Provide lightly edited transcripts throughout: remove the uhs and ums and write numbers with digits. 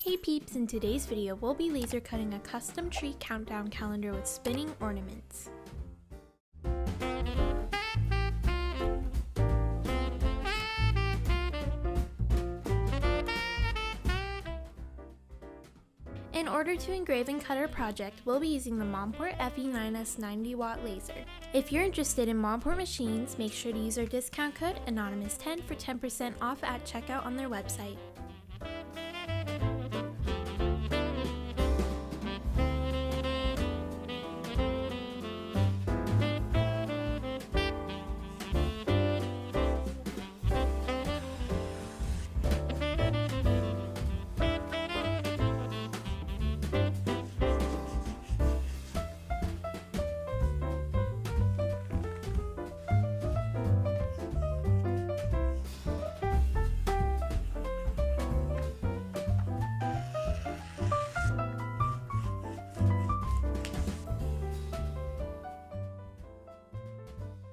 Hey peeps, in today's video we'll be laser cutting a custom tree countdown calendar with spinning ornaments. In order to engrave and cut our project, we'll be using the Monport Effi9s 90W laser. If you're interested in Monport machines, make sure to use our discount code Anonymous10 for 10% off at checkout on their website.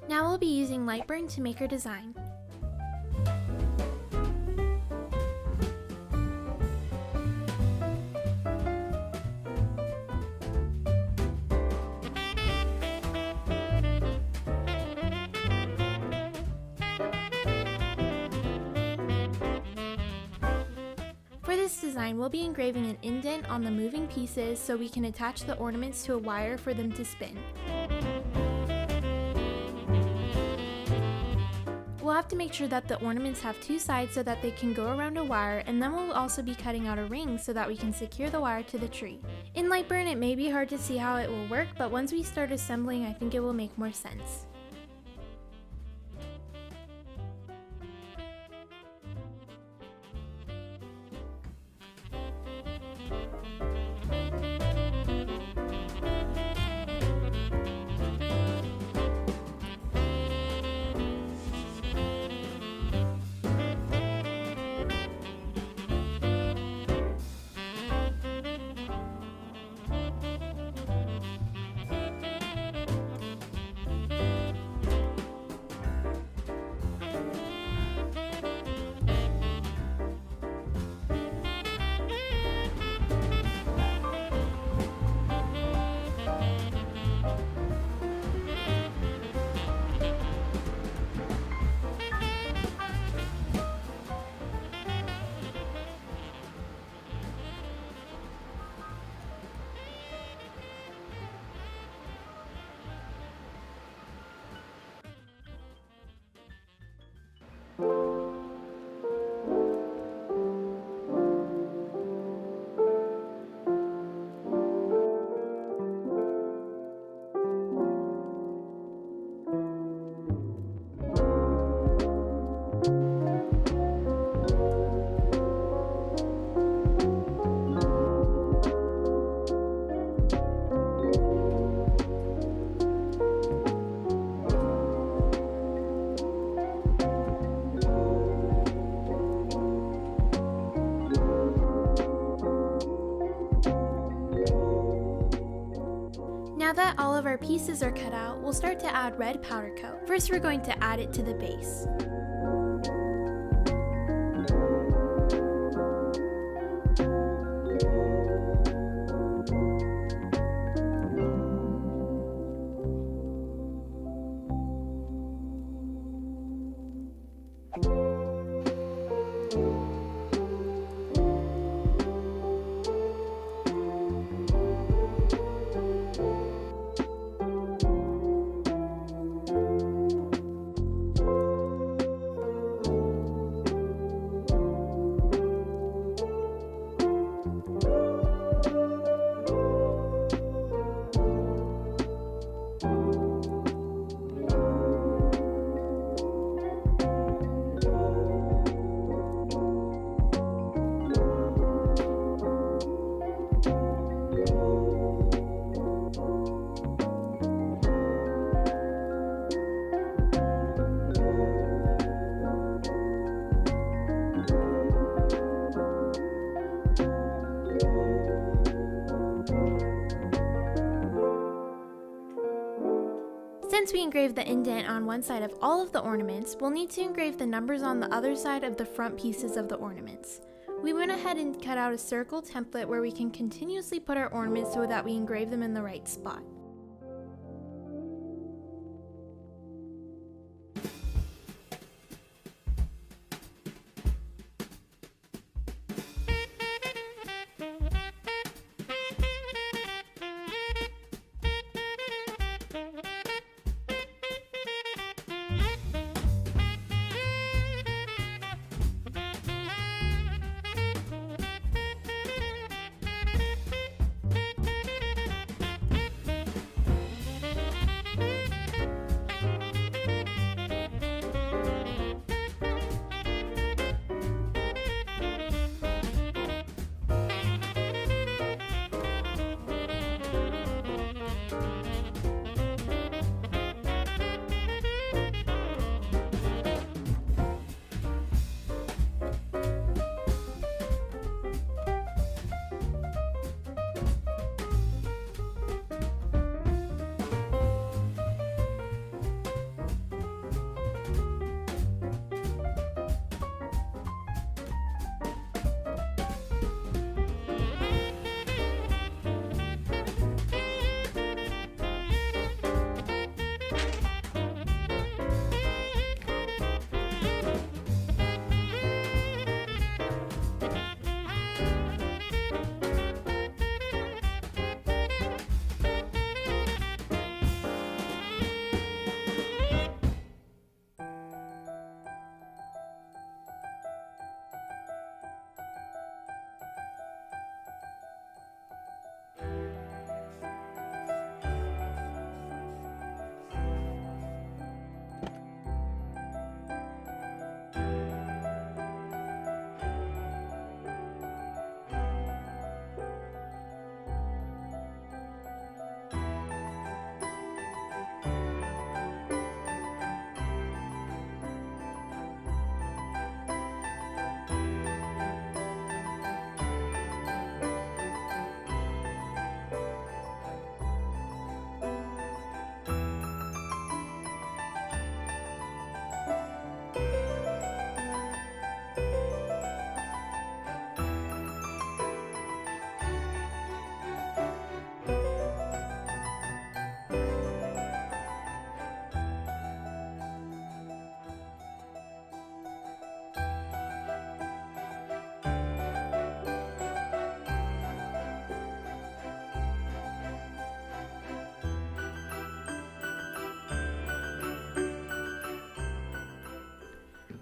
Now we'll be using LightBurn to make our design. For this design, we'll be engraving an indent on the moving pieces so we can attach the ornaments to a wire for them to spin. We'll have to make sure that the ornaments have two sides so that they can go around a wire, and then we'll also be cutting out a ring so that we can secure the wire to the tree. In LightBurn, it may be hard to see how it will work, but once we start assembling, I think it will make more sense. Now that all of our pieces are cut out, we'll start to add red powder coat. First, we're going to add it to the base. Since we engraved the indent on one side of all of the ornaments, we'll need to engrave the numbers on the other side of the front pieces of the ornaments. We went ahead and cut out a circle template where we can continuously put our ornaments so that we engrave them in the right spot.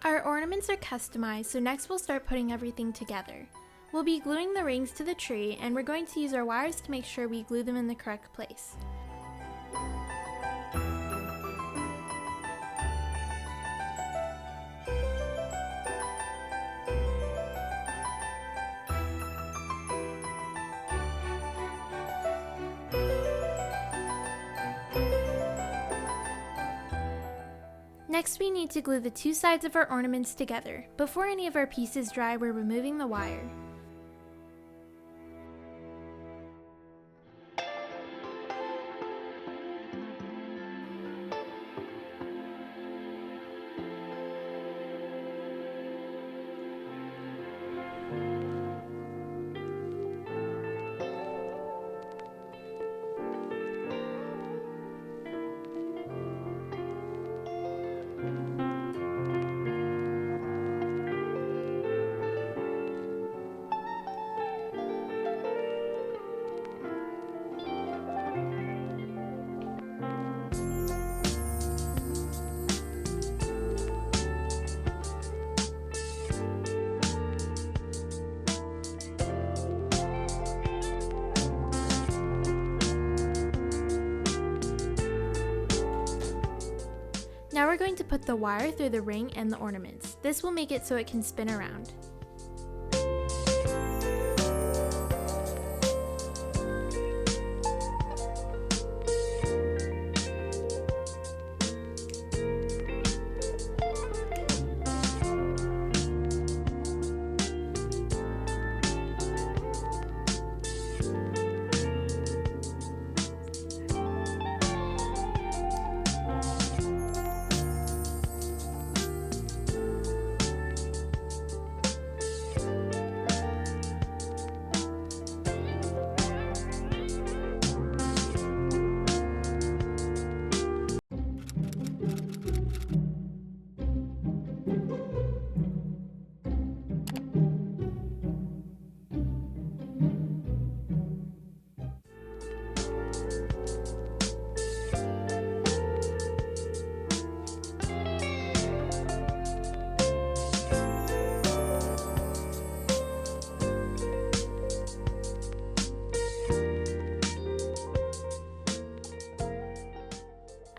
Our ornaments are customized, so next we'll start putting everything together. We'll be gluing the rings to the tree, and we're going to use our wires to make sure we glue them in the correct place. Next, we need to glue the two sides of our ornaments together. Before any of our pieces dry, we're removing the wire. Now we're going to put the wire through the ring and the ornaments. This will make it so it can spin around.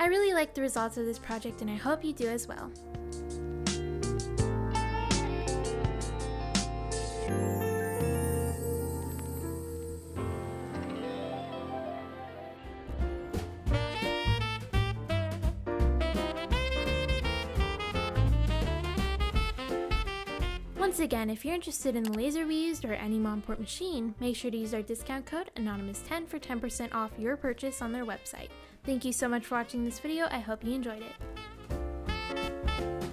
I really like the results of this project and I hope you do as well. Once again, if you're interested in the laser we used or any Monport machine, make sure to use our discount code Anonymous10 for 10% off your purchase on their website. Thank you so much for watching this video. I hope you enjoyed it.